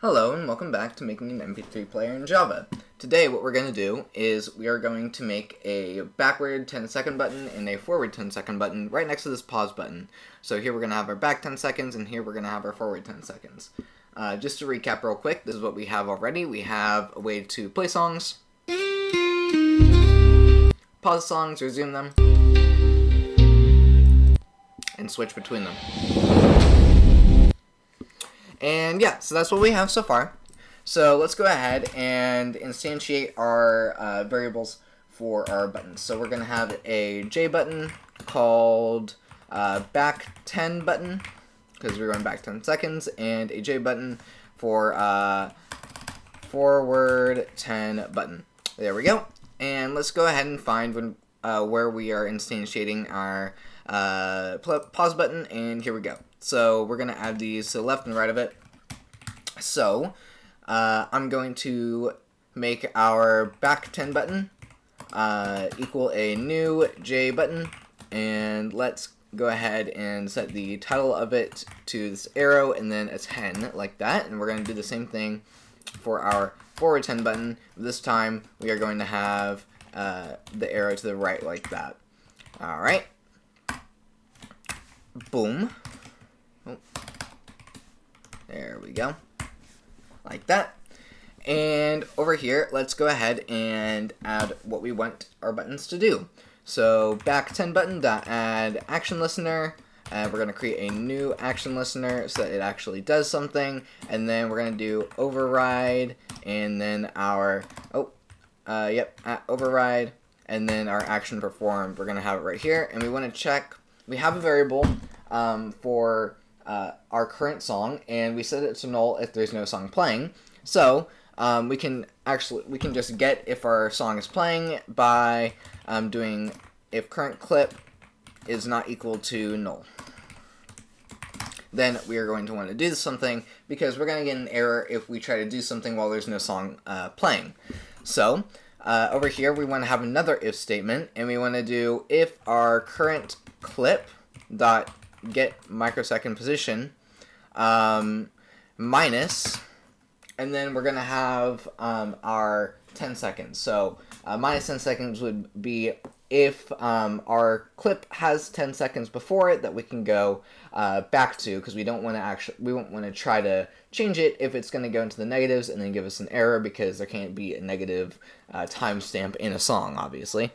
Hello and welcome back to making an MP3 player in Java. Today what we're going to do is we are going to make a backward 10-second button and a forward 10-second button right next to this pause button. So here we're going to have our back 10 seconds and here we're going to have our forward 10 seconds. Just to recap real quick, this is what we have already. We have a way to play songs, pause songs, resume them, and switch between them. And yeah, so that's what we have so far. So let's go ahead and instantiate our variables for our buttons. So we're going to have a J button called back 10 button, because we're going back 10 seconds, and a J button for forward 10 button. There we go. And let's go ahead and find where we are instantiating our pause button, and here we go. So we're going to add these to the left and right of it. So I'm going to make our back 10 button equal a new J button, and let's go ahead and set the title of it to this arrow and then a 10 like that. And we're going to do the same thing for our forward 10 button. This time we are going to have the arrow to the right like that. Alright. Boom. Oh. There we go. Like that. And over here, let's go ahead and add what we want our buttons to do. So back 10 button dot add action listener, and we're going to create a new action listener so that it actually does something, and then we're going to do override, and then our override, and then our action performed. We're going to have it right here, and we want to check. We have a variable for our current song, and we set it to null if there's no song playing. So we can just get if our song is playing by doing if current clip is not equal to null. Then we are going to want to do something, because we're going to get an error if we try to do something while there's no song playing. So over here we want to have another if statement, and we want to do if our current clip dot get microsecond position minus, and then we're going to have our 10 seconds. So minus 10 seconds would be if our clip has 10 seconds before it that we can go back to, because we don't want to try to change it if it's going to go into the negatives and then give us an error, because there can't be a negative timestamp in a song, obviously.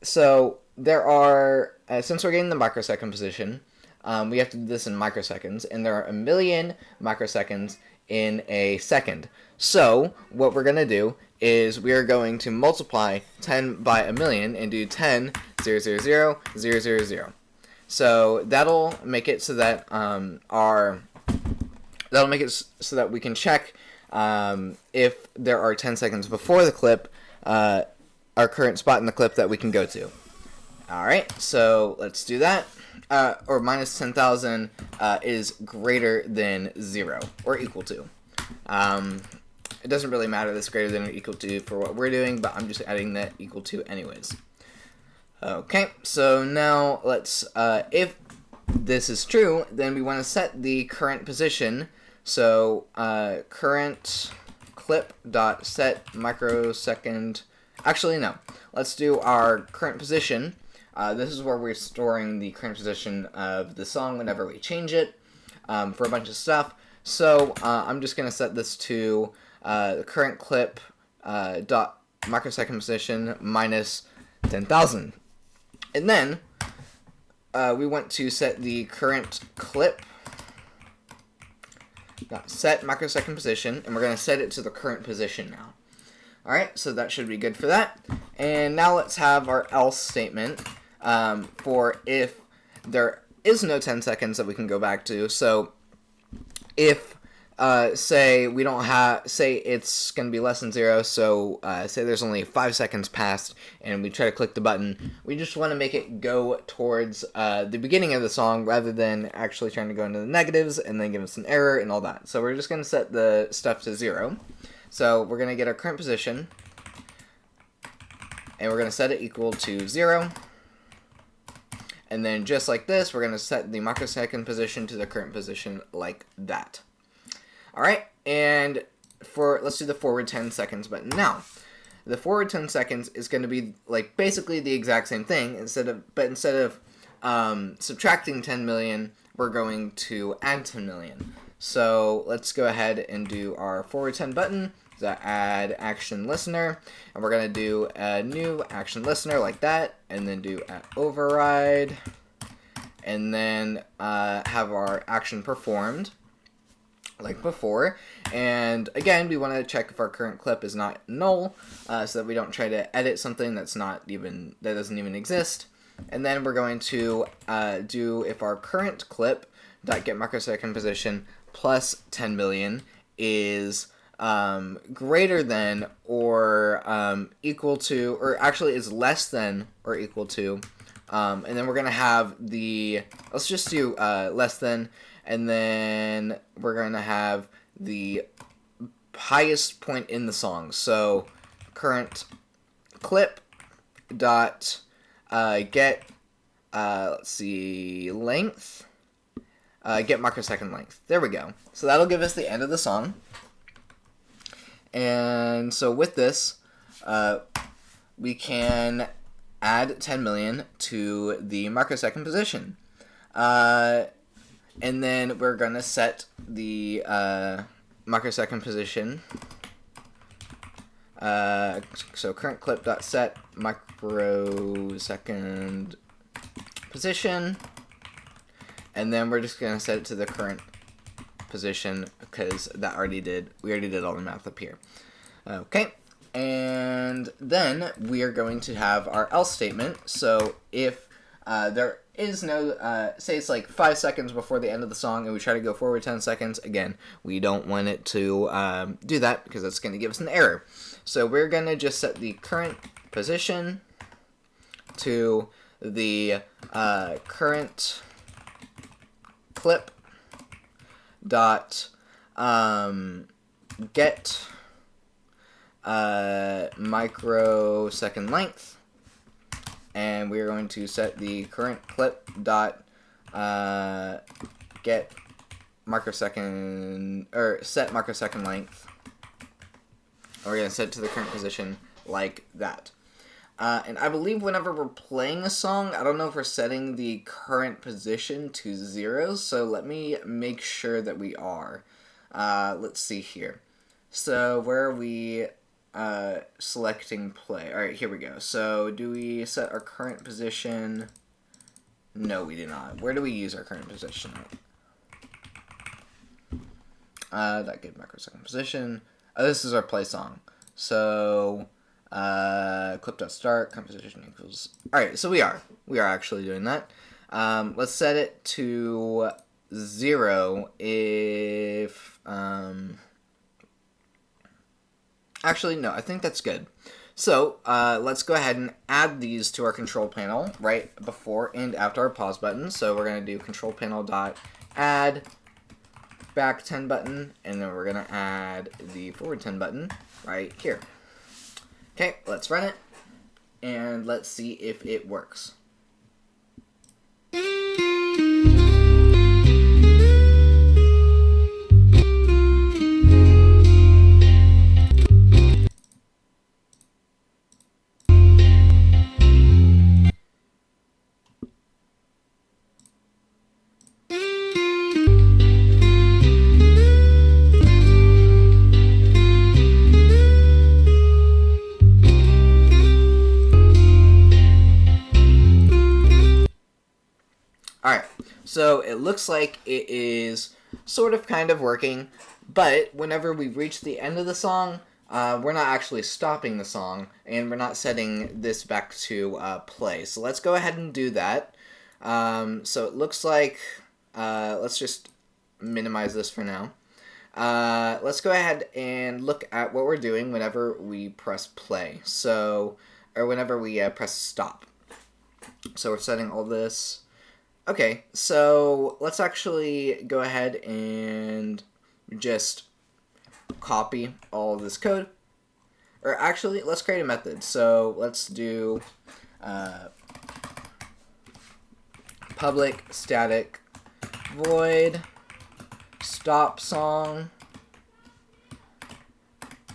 So there are, since we're getting the microsecond position, we have to do this in microseconds, and there are 1,000,000 microseconds in a second. So what we're going to do is we are going to multiply 10 by 1,000,000 and do 10, 0, 0, 0, 0, 0, 0. So that'll make it so that we can check if there are 10 seconds before the clip, our current spot in the clip that we can go to. Alright, so let's do that. Or minus 10,000 is greater than 0, or equal to. It doesn't really matter that's greater than or equal to for what we're doing, but I'm just adding that equal to anyways. Okay, so now let's, if this is true, then we want to set the current position. So current clip dot set microsecond. Actually, no. Let's do our current position. This is where we're storing the current position of the song whenever we change it for a bunch of stuff. So I'm just going to set this to the current clip dot microsecond position minus 10,000. And then we want to set the current clip dot set microsecond position, and we're going to set it to the current position now. Alright, so that should be good for that. And now let's have our else statement for if there is no 10 seconds that we can go back to. So if say we don't have, say it's going to be less than 0, so say there's only 5 seconds passed and we try to click the button, we just want to make it go towards the beginning of the song rather than actually trying to go into the negatives and then give us an error and all that. So we're just going to set the stuff to 0. So we're going to get our current position, and we're going to set it equal to 0. And then just like this, we're going to set the microsecond position to the current position like that. All right, and let's do the forward 10 seconds button now. The forward 10 seconds is going to be like basically the exact same thing. Instead of subtracting 10 million, we're going to add 10 million. So let's go ahead and do our forward 10 button. The add action listener, and we're going to do a new action listener like that, and then do add override, and then have our action performed like before. And again, we want to check if our current clip is not null, so that we don't try to edit something that doesn't even exist. And then we're going to do if our current clip dot get microsecond position plus 10 million is greater than or equal to, or actually is less than or equal to, and then we're gonna have let's just do less than, and then we're gonna have the highest point in the song. So current clip dot get let's see, length, get microsecond length. There we go. So that'll give us the end of the song. And so with this, we can add 10 million to the microsecond position. And then we're going to set the microsecond position. So current clip.set microsecond position. And then we're just going to set it to the current position because we already did all the math up here. Okay, and then we are going to have our else statement. So if there is no, say it's like 5 seconds before the end of the song and we try to go forward 10 seconds, again, we don't want it to do that because that's going to give us an error. So we're going to just set the current position to the current clip dot get microsecond length, and we're going to set the current clip dot get microsecond, or set microsecond length. We're going to set it to the current position like that. And I believe whenever we're playing a song, I don't know if we're setting the current position to 0, so let me make sure that we are. Let's see here. So where are we selecting play? Alright, here we go. So do we set our current position? No, we do not. Where do we use our current position? That gave microsecond position. Oh, this is our play song. So clip.start, composition equals. Alright, so we are actually doing that. Let's set it to 0 if, actually, no, I think that's good. So, let's go ahead and add these to our control panel right before and after our pause button. So we're going to do control panel dot add back 10 button, and then we're going to add the forward 10 button right here. Okay, let's run it, and let's see if it works. Alright, so it looks like it is sort of kind of working, but whenever we reach the end of the song, we're not actually stopping the song, and we're not setting this back to play. So let's go ahead and do that. So it looks like, let's just minimize this for now. Let's go ahead and look at what we're doing whenever we press play. So, or whenever we press stop. So we're setting all this. Okay, so let's actually go ahead and just copy all of this code. Or actually, let's create a method. So let's do public static void stop song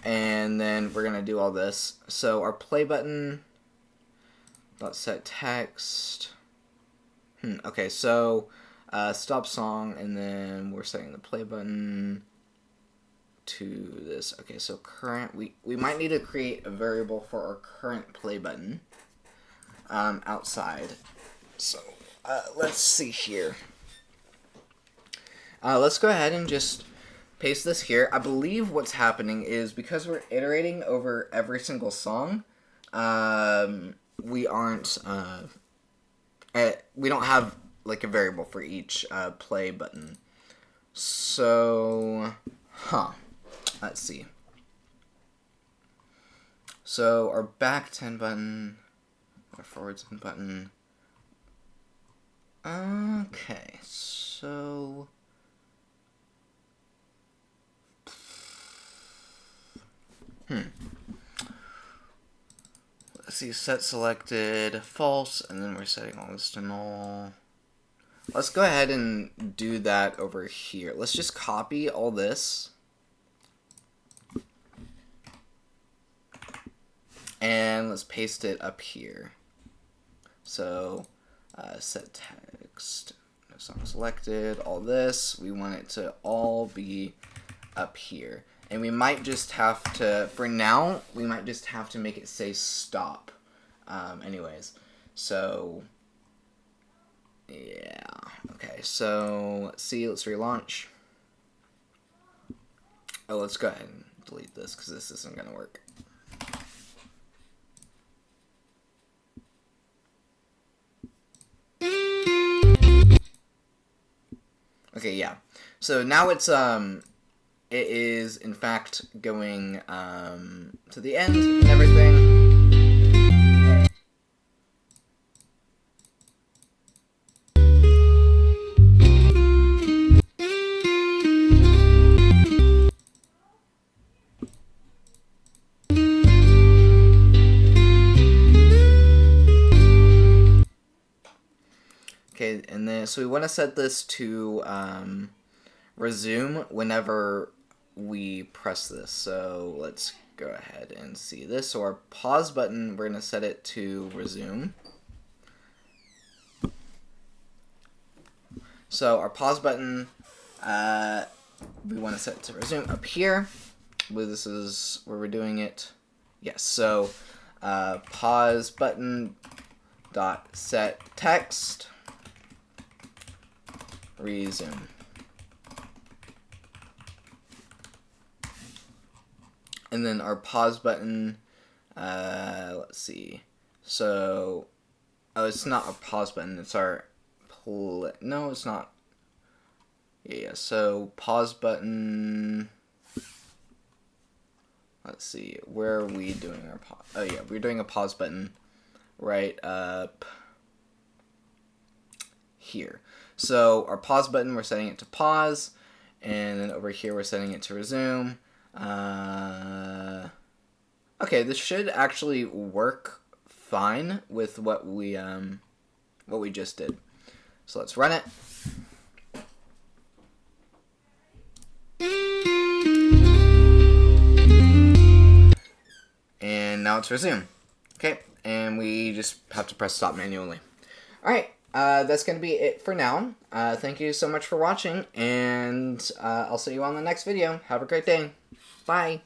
and then we're gonna do all this. So our play button dot set text. Okay, so stop song, and then we're setting the play button to this. Okay, so current. We might need to create a variable for our current play button outside. So let's see here. Let's go ahead and just paste this here. I believe what's happening is because we're iterating over every single song, we aren't, we don't have like a variable for each play button. So, let's see. So our back 10 button, our forward 10 button. Okay, so let's see, set selected, false, and then we're setting all this to null. Let's go ahead and do that over here. Let's just copy all this. And let's paste it up here. So, set text, no song selected, all this. We want it to all be up here. And we might just have to, for now, we might just have to make it say stop. Anyways, so, yeah. Okay, so, let's see, let's relaunch. Oh, let's go ahead and delete this, because this isn't going to work. Okay, yeah. So now it's, it is, in fact, going to the end and everything. Okay, and then, so we want to set this to resume whenever we press this. So let's go ahead and see this. So our pause button, we're going to set it to resume. So our pause button, we want to set it to resume up here. Well, this is where we're doing it. Yes, so pause button dot set text resume. And then our pause button, let's see. So, oh, it's not our pause button, it's our no, it's not. Yeah, so pause button, let's see, where are we doing our pause? Oh yeah, we're doing a pause button right up here. So our pause button, we're setting it to pause, and then over here we're setting it to resume. Okay, this should actually work fine with what we just did. So let's run it. And now it's resume. Okay, and we just have to press stop manually. Alright, that's going to be it for now. Thank you so much for watching, and I'll see you on the next video. Have a great day. Bye.